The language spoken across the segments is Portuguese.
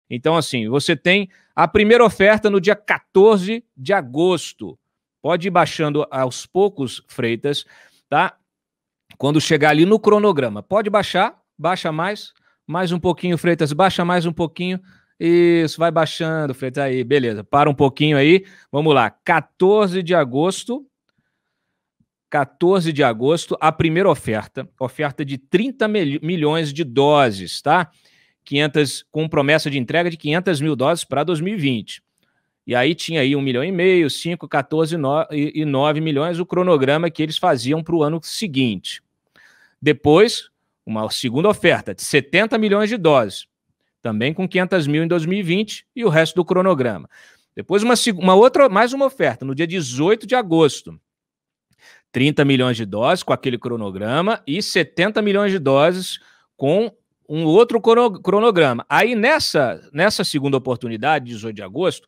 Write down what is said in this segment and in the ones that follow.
Então, assim, você tem a primeira oferta no dia 14 de agosto. Pode ir baixando aos poucos, Freitas, tá? Quando chegar ali no cronograma. Pode baixar, baixa mais um pouquinho, Freitas, baixa mais um pouquinho. Isso, vai baixando, Freitas, aí, beleza. Para um pouquinho aí, vamos lá. 14 de agosto, a primeira oferta de 30 milhões de doses, tá? 500, com promessa de entrega de 500 mil doses para 2020. E aí tinha aí 1,5 milhão, 5, 14 e 9 milhões, o cronograma que eles faziam para o ano seguinte. Depois, uma segunda oferta de 70 milhões de doses, também com 500 mil em 2020 e o resto do cronograma. Depois mais uma oferta, no dia 18 de agosto, 30 milhões de doses com aquele cronograma e 70 milhões de doses com um outro cronograma. Aí, nessa segunda oportunidade, 18 de agosto,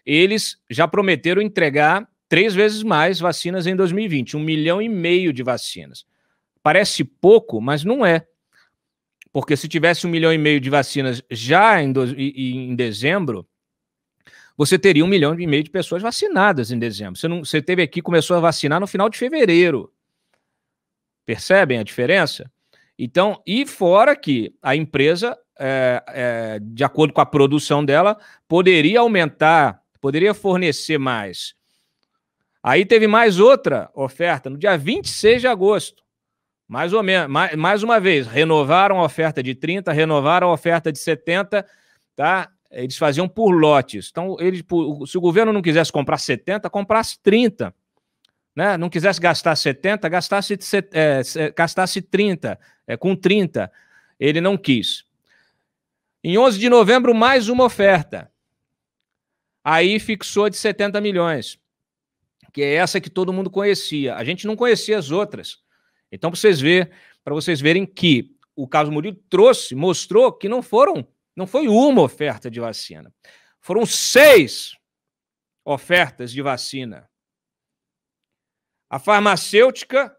eles já prometeram entregar 3 vezes mais vacinas em 2020, 1,5 milhão de vacinas. Parece pouco, mas não é. Porque se tivesse 1,5 milhão de vacinas já em dezembro, você teria 1,5 milhão de pessoas vacinadas em dezembro. Você teve aqui, começou a vacinar no final de fevereiro. Percebem a diferença? Então, e fora que a empresa, de acordo com a produção dela, poderia aumentar, poderia fornecer mais. Aí teve mais outra oferta, no dia 26 de agosto. Mais ou menos, mais uma vez, renovaram a oferta de 30, renovaram a oferta de 70, tá? Eles faziam por lotes. Então, se o governo não quisesse comprar 70, comprasse 30. Né? Não quisesse gastar 70, gastasse 30, com 30. Ele não quis. Em 11 de novembro, mais uma oferta. Aí fixou de 70 milhões, que é essa que todo mundo conhecia. A gente não conhecia as outras. Então, para vocês verem que o Carlos Murilo mostrou que não foi uma oferta de vacina. Foram 6 ofertas de vacina. A farmacêutica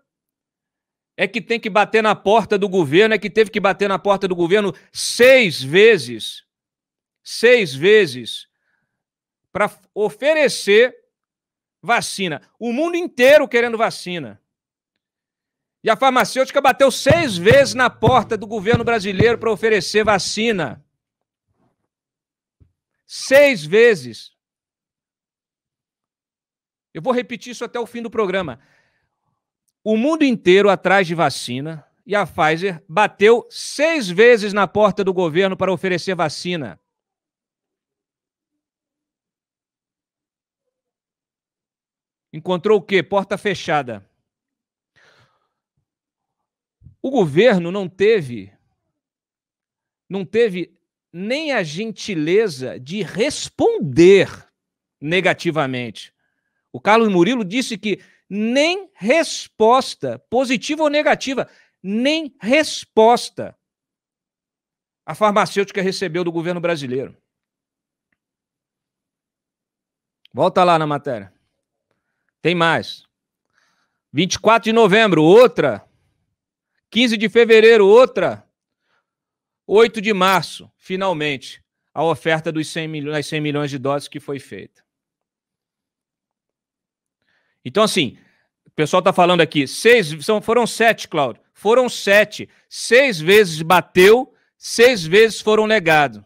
é que tem que bater na porta do governo, é que teve que bater na porta do governo 6 vezes. 6 vezes para oferecer vacina. O mundo inteiro querendo vacina. E a farmacêutica bateu 6 vezes na porta do governo brasileiro para oferecer vacina. 6 vezes. Eu vou repetir isso até o fim do programa. O mundo inteiro atrás de vacina e a Pfizer bateu 6 vezes na porta do governo para oferecer vacina. Encontrou o quê? Porta fechada. O governo não teve nem a gentileza de responder negativamente. O Carlos Murilo disse que nem resposta, positiva ou negativa, nem resposta a farmacêutica recebeu do governo brasileiro. Volta lá na matéria. Tem mais. 24 de novembro, outra. 15 de fevereiro, outra. 8 de março, finalmente, a oferta das 100 milhões de doses que foi feita. Então, assim, o pessoal está falando aqui, foram 7, Cláudio. Foram 7. 6 vezes bateu, 6 vezes foram negados.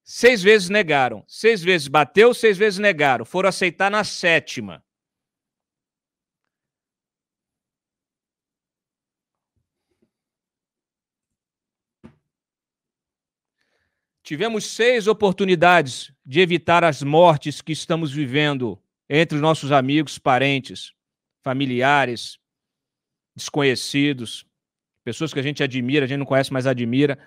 6 vezes negaram. 6 vezes bateu, 6 vezes negaram. Foram aceitar na 7ª. Tivemos 6 oportunidades de evitar as mortes que estamos vivendo entre nossos amigos, parentes, familiares, desconhecidos, pessoas que a gente admira, a gente não conhece, mas admira.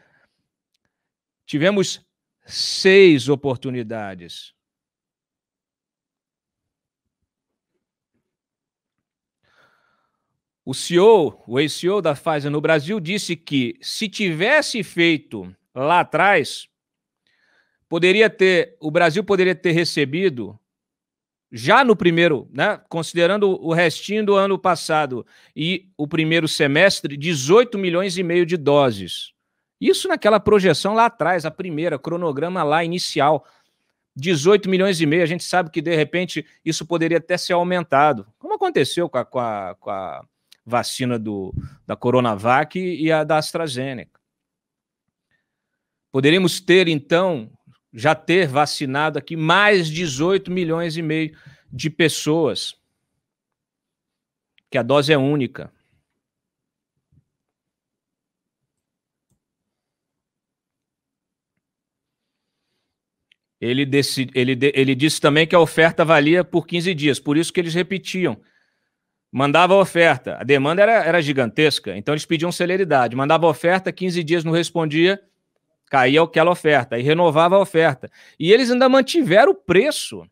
Tivemos 6 oportunidades. O ex-CEO da Pfizer no Brasil disse que se tivesse feito lá atrás, o Brasil poderia ter recebido, já no primeiro, né, considerando o restinho do ano passado e o primeiro semestre, 18,5 milhões de doses. Isso naquela projeção lá atrás, a primeira, cronograma lá inicial, 18 milhões e meio, a gente sabe que de repente isso poderia até ser aumentado, como aconteceu com a vacina da Coronavac e a da AstraZeneca. Poderíamos ter, então, já ter vacinado aqui mais 18 milhões e meio de pessoas, que a dose é única. Ele disse também que a oferta valia por 15 dias, por isso que eles repetiam. Mandava a oferta, a demanda era gigantesca, então eles pediam celeridade. Mandava a oferta, 15 dias não respondia, caía aquela oferta, e renovava a oferta. E eles ainda mantiveram o preço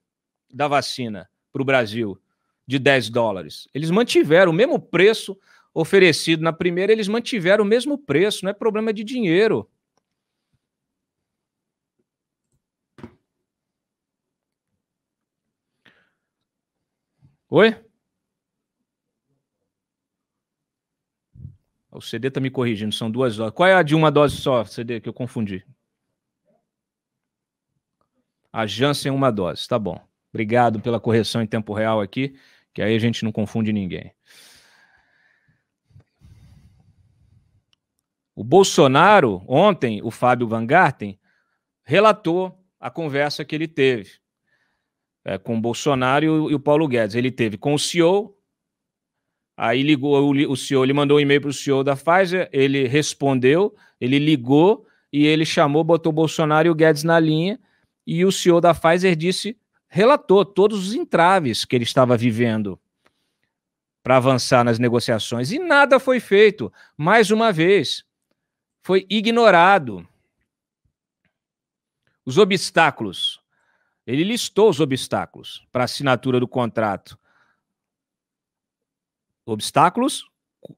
da vacina para o Brasil, de 10 dólares. Eles mantiveram o mesmo preço oferecido na primeira, eles mantiveram o mesmo preço, não é problema de dinheiro. Oi? O CD está me corrigindo, são 2 doses. Qual é a de uma dose só, CD, que eu confundi? A Janssen, uma dose, tá bom. Obrigado pela correção em tempo real aqui, que aí a gente não confunde ninguém. O Bolsonaro, ontem, o Fábio Van Garten, relatou a conversa que ele teve com o Bolsonaro e o Paulo Guedes. Ele teve com o CEO, aí ligou, o CEO, ele mandou um e-mail para o CEO da Pfizer, ele respondeu, ele ligou e ele chamou, botou o Bolsonaro e o Guedes na linha, e o CEO da Pfizer relatou todos os entraves que ele estava vivendo para avançar nas negociações, e nada foi feito. Mais uma vez, foi ignorado. Os obstáculos. Ele listou os obstáculos para a assinatura do contrato. Obstáculos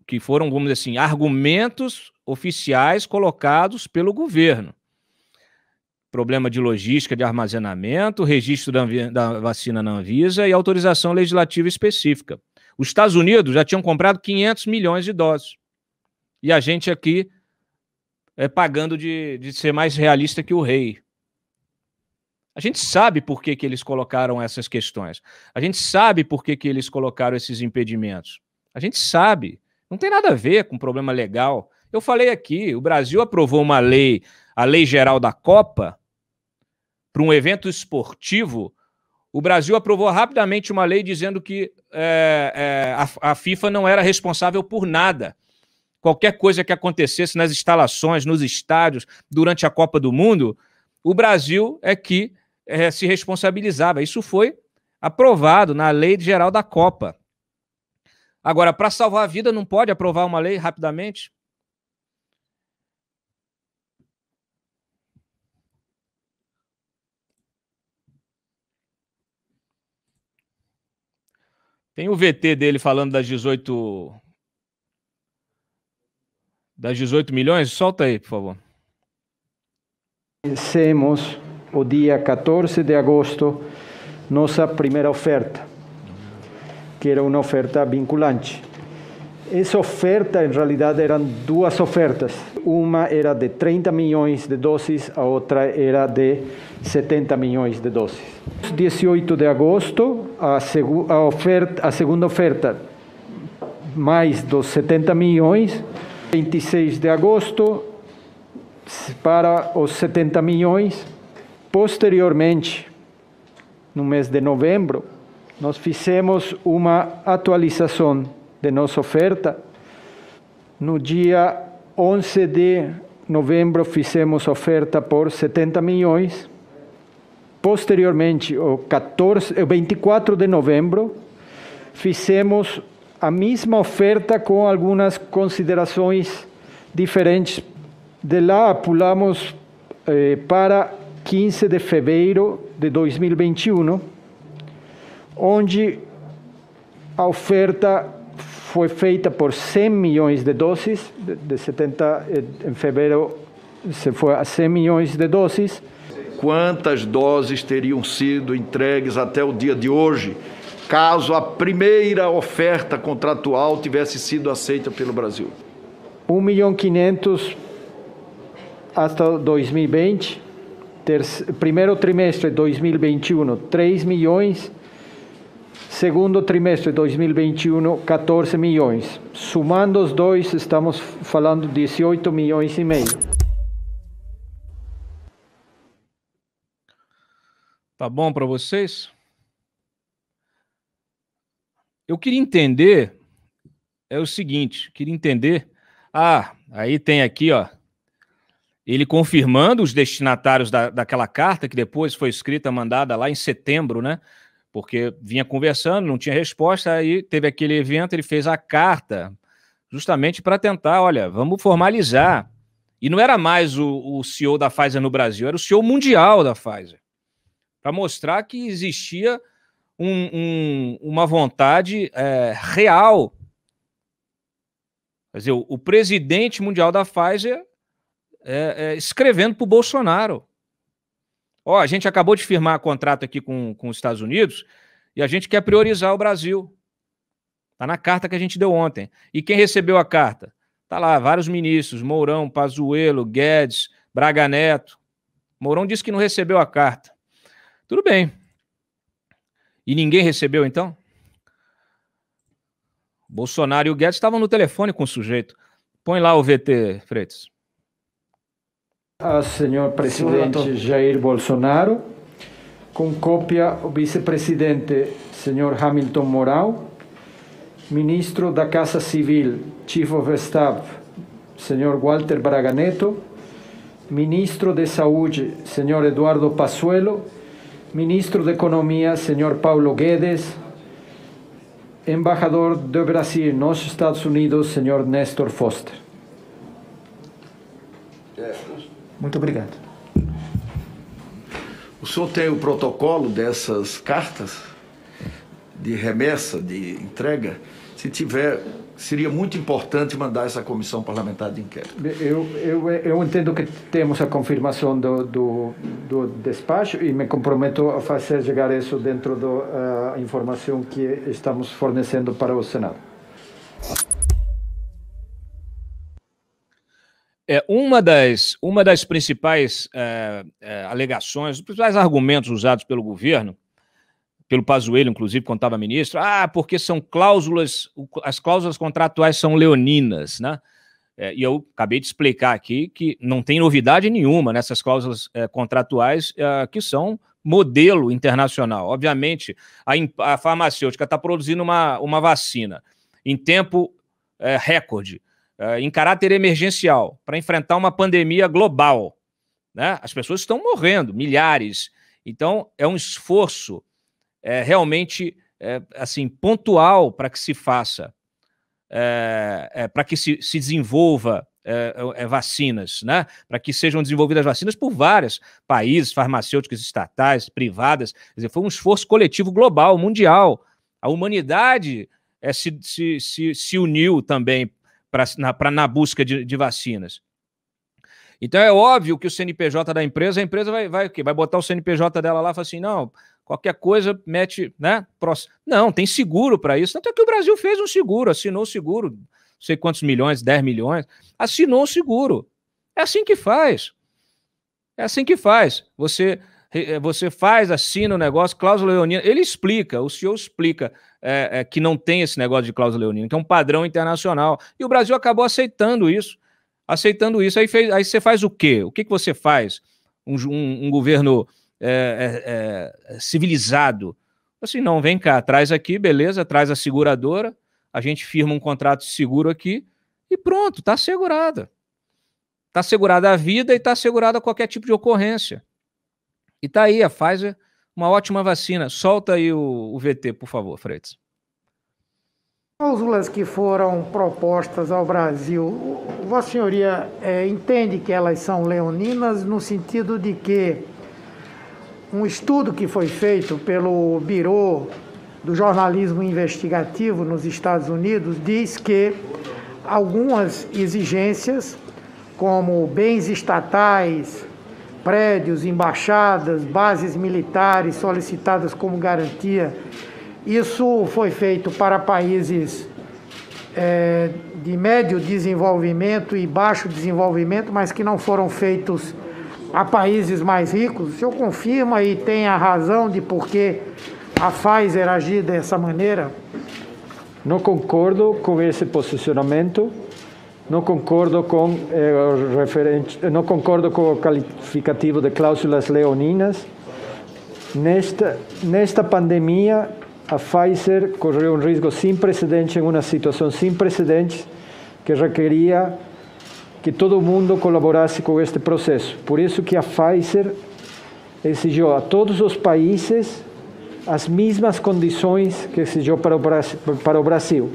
que foram, vamos dizer assim, argumentos oficiais colocados pelo governo. Problema de logística, de armazenamento, registro da vacina na Anvisa e autorização legislativa específica. Os Estados Unidos já tinham comprado 500 milhões de doses. E a gente aqui pagando de ser mais realista que o rei. A gente sabe por que eles colocaram essas questões. A gente sabe por que eles colocaram esses impedimentos. A gente sabe. Não tem nada a ver com problema legal. Eu falei aqui, o Brasil aprovou uma lei, a Lei Geral da Copa, para um evento esportivo. O Brasil aprovou rapidamente uma lei dizendo que a FIFA não era responsável por nada. Qualquer coisa que acontecesse nas instalações, nos estádios, durante a Copa do Mundo, o Brasil é que se responsabilizava. Isso foi aprovado na Lei Geral da Copa. Agora, para salvar a vida, não pode aprovar uma lei rapidamente? Tem o VT dele falando das 18 milhões? Solta aí, por favor. Fizemos o dia 14 de agosto nossa primeira oferta, que era uma oferta vinculante. Essa oferta, em realidade, eram 2 ofertas. Uma era de 30 milhões de doses, a outra era de 70 milhões de doses. 18 de agosto, a segunda oferta, mais dos 70 milhões. 26 de agosto, para os 70 milhões. Posteriormente, no mês de novembro, nós fizemos uma atualização de nossa oferta. No dia 11 de novembro, fizemos oferta por 70 milhões. Posteriormente, o 24 de novembro, fizemos a mesma oferta com algumas considerações diferentes. De lá, pulamos para 15 de fevereiro de 2021, onde a oferta foi feita por 100 milhões de doses, de 70 em fevereiro se foi a 100 milhões de doses. Quantas doses teriam sido entregues até o dia de hoje, caso a primeira oferta contratual tivesse sido aceita pelo Brasil? 1.500.000 hasta 2020, primeiro trimestre de 2021, 3 milhões, segundo trimestre de 2021, 14 milhões. Somando os dois, estamos falando de 18 milhões e meio. Tá bom para vocês? Eu queria entender, o seguinte, aí tem aqui, ó, ele confirmando os destinatários daquela carta, que depois foi escrita, mandada lá em setembro, né? Porque vinha conversando, não tinha resposta, aí teve aquele evento, ele fez a carta, justamente para tentar, olha, vamos formalizar. E não era mais o CEO da Pfizer no Brasil, era o CEO mundial da Pfizer, para mostrar que existia uma vontade real. Quer dizer, o presidente mundial da Pfizer escrevendo para o Bolsonaro. Ó, a gente acabou de firmar contrato aqui com os Estados Unidos e a gente quer priorizar o Brasil. Está na carta que a gente deu ontem. E quem recebeu a carta? Está lá, vários ministros, Mourão, Pazuello, Guedes, Braga Neto. Mourão disse que não recebeu a carta. Tudo bem. E ninguém recebeu, então? Bolsonaro e o Guedes estavam no telefone com o sujeito. Põe lá o VT, Freitas. Senhor presidente Jair Bolsonaro, com cópia o vice-presidente senhor Hamilton Mourão, ministro da Casa Civil, Chief of Staff, senhor Walter Braga Neto, ministro de Saúde, senhor Eduardo Pazuello, ministro de Economia, senhor Paulo Guedes, embaixador do Brasil nos Estados Unidos, senhor Nestor Foster. Muito obrigado. O senhor tem o protocolo dessas cartas de remessa, de entrega? Se tiver, seria muito importante mandar essa comissão parlamentar de inquérito. Eu entendo que temos a confirmação do despacho e me comprometo a fazer chegar isso dentro da informação que estamos fornecendo para o Senado. Uma das principais alegações, os principais argumentos usados pelo governo, pelo Pazuello, inclusive, quando estava ministro, porque são cláusulas, as cláusulas contratuais são leoninas, né? E eu acabei de explicar aqui que não tem novidade nenhuma nessas cláusulas contratuais que são modelo internacional. Obviamente, a farmacêutica está produzindo uma vacina em tempo recorde, em caráter emergencial, para enfrentar uma pandemia global, né? As pessoas estão morrendo, milhares. Então, é um esforço realmente assim, pontual para que se faça, para que se desenvolva vacinas, né? Para que sejam desenvolvidas vacinas por vários países, farmacêuticas estatais, privadas. Quer dizer, foi um esforço coletivo global, mundial. A humanidade se uniu também na busca de vacinas. Então é óbvio que o CNPJ da empresa, a empresa vai o quê? Vai botar o CNPJ dela lá e falar assim, não, qualquer coisa mete, né? Não, tem seguro para isso. Tanto é que o Brasil fez um seguro, assinou o seguro, não sei quantos milhões, 10 milhões, assinou o seguro. É assim que faz. É assim que faz. Você assina o negócio, cláusula leonina. Ele explica, o senhor explica que não tem esse negócio de cláusula leonina, que é um padrão internacional. E o Brasil acabou aceitando isso. Aí você faz o quê? O que você faz? Um governo civilizado. Assim, não, vem cá, traz aqui, beleza, traz a seguradora, a gente firma um contrato de seguro aqui e pronto, está assegurada. Está assegurada a vida e está assegurada qualquer tipo de ocorrência. E está aí a Pfizer, uma ótima vacina. Solta aí o VT, por favor, Freitas. Cláusulas que foram propostas ao Brasil, Vossa Senhoria entende que elas são leoninas no sentido de que um estudo que foi feito pelo Bureau do Jornalismo Investigativo nos Estados Unidos diz que algumas exigências, como bens estatais, prédios, embaixadas, bases militares solicitadas como garantia, isso foi feito para países de médio desenvolvimento e baixo desenvolvimento, mas que não foram feitos a países mais ricos. O senhor confirma e tem a razão de por que a Pfizer agir dessa maneira? Não concordo com esse posicionamento, não concordo com não concordo com o qualificativo de cláusulas leoninas. Nesta pandemia, a Pfizer correu um risco sem precedentes, em uma situação sem precedentes, que requeria que todo mundo colaborasse com este processo. Por isso que a Pfizer exigiu a todos os países as mesmas condições que exigiu para o Brasil.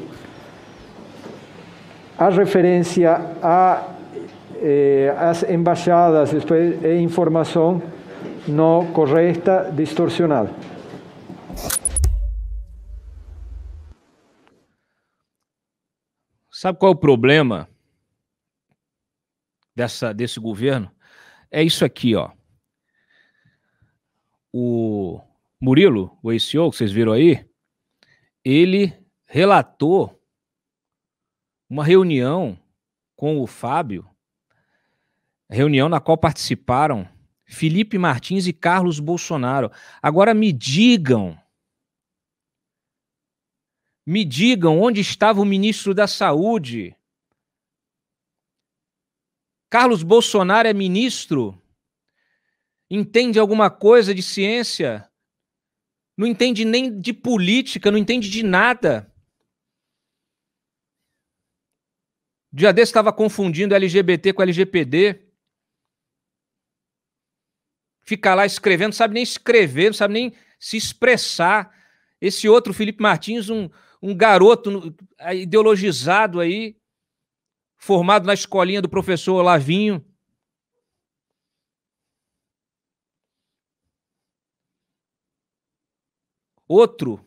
A referência às embaixadas é informação não correta, distorcionada. Sabe qual é o problema desse governo? É isso aqui, ó. O Murilo, o ex-CEO, que vocês viram aí, ele relatou uma reunião com o Fábio, reunião na qual participaram Felipe Martins e Carlos Bolsonaro. Agora me digam onde estava o ministro da Saúde. Carlos Bolsonaro é ministro, entende alguma coisa de ciência, não entende nem de política, não entende de nada. Dia desse estava confundindo LGBT com LGPD. Fica lá escrevendo, não sabe nem escrever, não sabe nem se expressar. Esse outro, Felipe Martins, um garoto ideologizado aí, formado na escolinha do professor Lavinho. Outro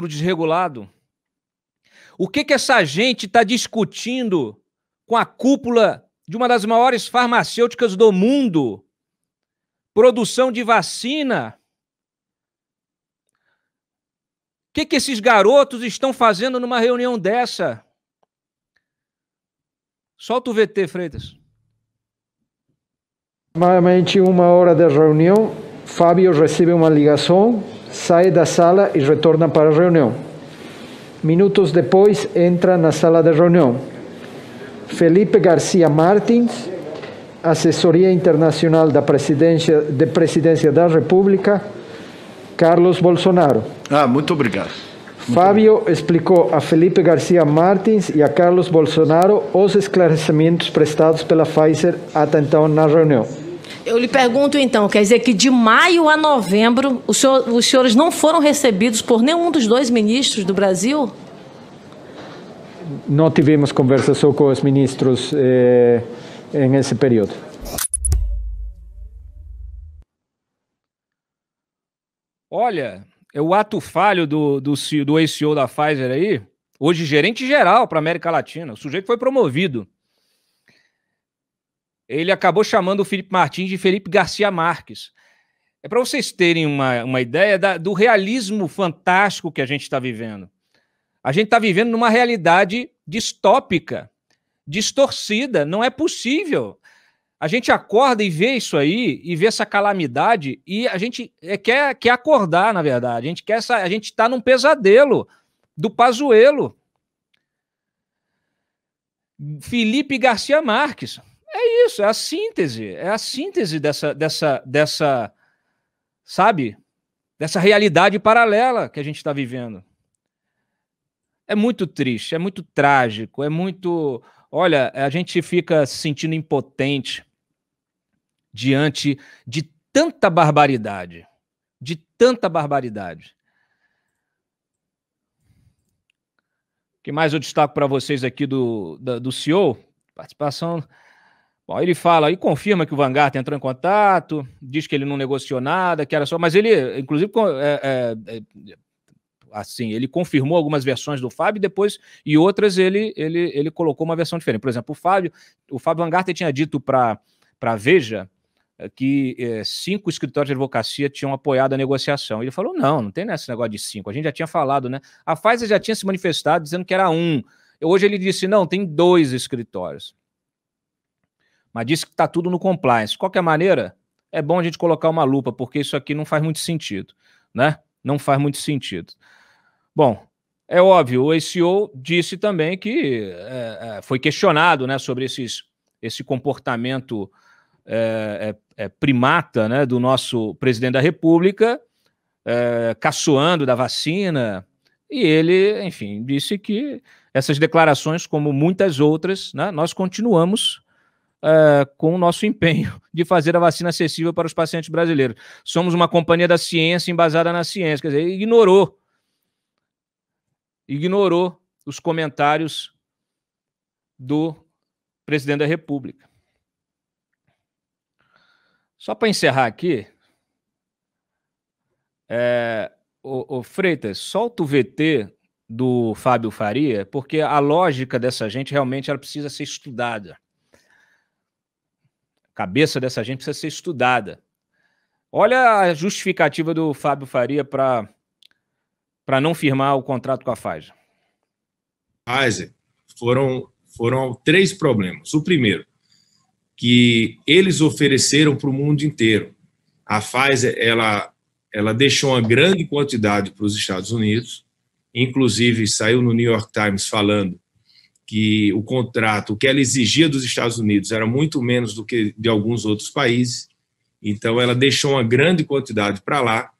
desregulado. O que essa gente está discutindo com a cúpula de uma das maiores farmacêuticas do mundo? Produção de vacina. O que esses garotos estão fazendo numa reunião dessa? Solta o VT, Freitas. Aproximadamente 1 hora da reunião, Fábio recebe uma ligação, sai da sala e retorna para a reunião. Minutos depois, entra na sala de reunião Felipe Garcia Martins, assessoria internacional da presidência da República, Carlos Bolsonaro. Muito obrigado. Fábio explicou a Felipe Garcia Martins e a Carlos Bolsonaro os esclarecimentos prestados pela Pfizer até então na reunião. Eu lhe pergunto então, quer dizer que de maio a novembro os senhores não foram recebidos por nenhum dos dois ministros do Brasil? Não tivemos conversação com os ministros nesse período. Olha, é o ato falho do ex-CEO da Pfizer aí, hoje gerente geral para a América Latina. O sujeito foi promovido. Ele acabou chamando o Felipe Martins de Felipe Garcia Marques. É para vocês terem uma ideia do realismo fantástico que a gente está vivendo. A gente está vivendo numa realidade distópica, distorcida. Não é possível. A gente acorda e vê isso aí, e vê essa calamidade, e a gente quer acordar, na verdade. A gente está num pesadelo do Pazuello. Felipe Garcia Marques. É isso, é a síntese dessa, sabe, dessa realidade paralela que a gente está vivendo. É muito triste, é muito trágico, é muito... Olha, a gente fica se sentindo impotente diante de tanta barbaridade, de tanta barbaridade. O que mais eu destaco para vocês aqui do CEO? Participação... Bom, ele fala e confirma que o Vanguard entrou em contato, diz que ele não negociou nada, que era só... Mas ele, inclusive, assim, ele confirmou algumas versões do Fábio depois, e outras ele colocou uma versão diferente. Por exemplo, o Fábio Vanguard tinha dito para Veja, que 5 escritórios de advocacia tinham apoiado a negociação. Ele falou, não tem nesse negócio de 5, a gente já tinha falado, né? A Pfizer já tinha se manifestado dizendo que era 1. Hoje ele disse, não, tem 2 escritórios. Mas disse que está tudo no compliance. De qualquer maneira, é bom a gente colocar uma lupa, porque isso aqui não faz muito sentido, né? Não faz muito sentido. Bom, é óbvio, o ACO disse também que foi questionado, né, sobre esse comportamento primata, né, do nosso presidente da República, caçoando da vacina, e ele, enfim, disse que essas declarações, como muitas outras, né, nós continuamos com o nosso empenho de fazer a vacina acessível para os pacientes brasileiros. Somos uma companhia da ciência embasada na ciência. Quer dizer, ignorou os comentários do presidente da República. Só para encerrar aqui, o Freitas, solta o VT do Fábio Faria, porque a lógica dessa gente realmente ela precisa ser estudada. A cabeça dessa gente precisa ser estudada. Olha a justificativa do Fábio Faria para não firmar o contrato com a Pfizer. Pfizer foram 3 problemas. O primeiro, que eles ofereceram para o mundo inteiro. A Pfizer ela deixou uma grande quantidade para os Estados Unidos, inclusive saiu no New York Times falando que o contrato, o que ela exigia dos Estados Unidos era muito menos do que de alguns outros países, então ela deixou uma grande quantidade para lá.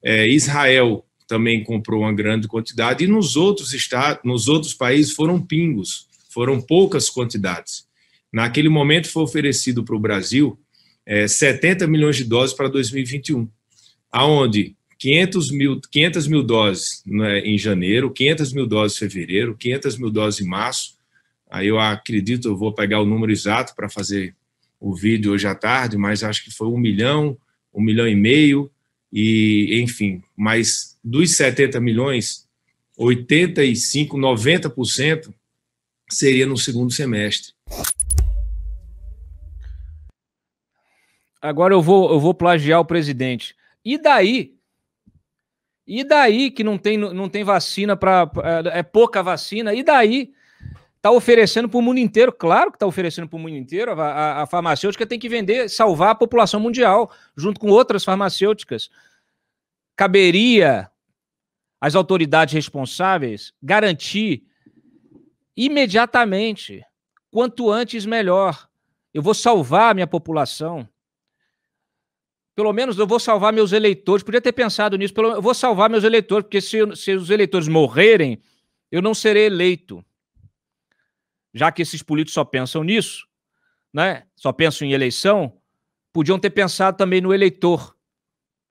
Israel também comprou uma grande quantidade, e nos outros países foram pingos, foram poucas quantidades. Naquele momento foi oferecido para o Brasil 70 milhões de doses para 2021, aonde 500 mil doses, né, em janeiro, 500 mil doses em fevereiro, 500 mil doses em março. Aí eu acredito, eu vou pegar o número exato para fazer o vídeo hoje à tarde, mas acho que foi 1 milhão, 1,5 milhão, e enfim, mas dos 70 milhões, 85%, 90% seria no segundo semestre. Agora eu vou plagiar o presidente. E daí? E daí que não tem vacina é pouca vacina? E daí? Está oferecendo para o mundo inteiro? Claro que está oferecendo para o mundo inteiro. A farmacêutica tem que vender, salvar a população mundial, junto com outras farmacêuticas. Caberia às autoridades responsáveis garantir imediatamente, quanto antes melhor. Eu vou salvar a minha população. Pelo menos eu vou salvar meus eleitores. Podia ter pensado nisso. Eu vou salvar meus eleitores, porque se os eleitores morrerem, eu não serei eleito. Já que esses políticos só pensam nisso, né? Só pensam em eleição, podiam ter pensado também no eleitor,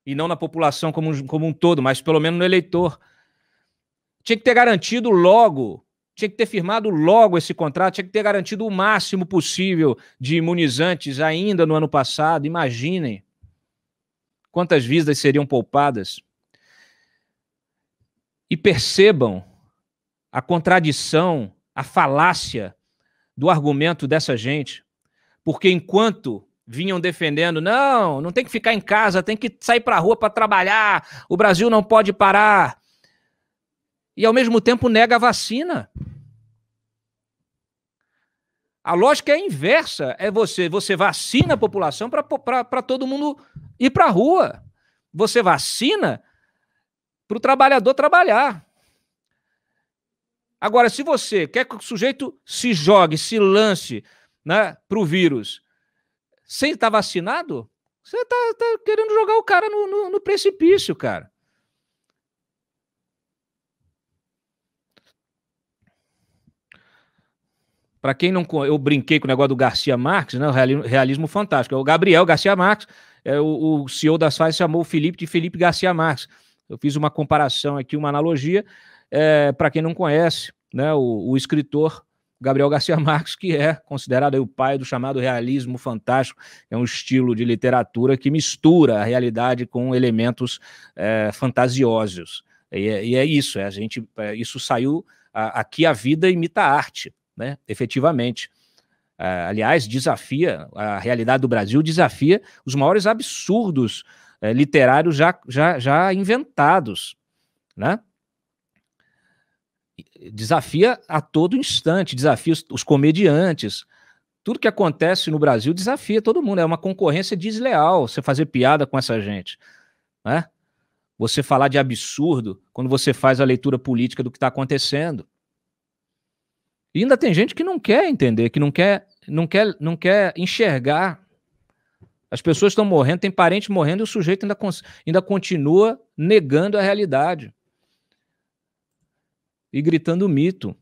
e não na população como um todo, mas pelo menos no eleitor. Tinha que ter garantido logo, tinha que ter firmado logo esse contrato, tinha que ter garantido o máximo possível de imunizantes ainda no ano passado. Imaginem quantas vidas seriam poupadas. E percebam a contradição, a falácia do argumento dessa gente, porque enquanto vinham defendendo, não tem que ficar em casa, tem que sair para a rua para trabalhar, o Brasil não pode parar, e ao mesmo tempo nega a vacina. A lógica é a inversa, você vacina a população para todo mundo ir para a rua, você vacina para o trabalhador trabalhar. Agora, se você quer que o sujeito se jogue, se lance, né, para o vírus, sem estar vacinado, você está querendo jogar o cara no precipício, cara. Para quem não... Eu brinquei com o negócio do Garcia Marques, né, o realismo fantástico. O Gabriel Garcia Marques, o CEO das Pfizer chamou o Felipe de Felipe Garcia Marques. Eu fiz uma comparação aqui, uma analogia. Para quem não conhece, né, o escritor Gabriel Garcia Marques, que é considerado aí o pai do chamado realismo fantástico, é um estilo de literatura que mistura a realidade com elementos fantasiosos. E é isso, isso saiu... Aqui a vida imita a arte, né, efetivamente. aliás, desafia a realidade do Brasil, desafia os maiores absurdos literários já inventados, né? Desafia a todo instante, desafia os comediantes. Tudo que acontece no Brasil desafia todo mundo. É uma concorrência desleal você fazer piada com essa gente, né? Você falar de absurdo quando você faz a leitura política do que está acontecendo. E ainda tem gente que não quer entender, que não quer enxergar. As pessoas estão morrendo, tem parente morrendo e o sujeito ainda continua negando a realidade. E gritando mito.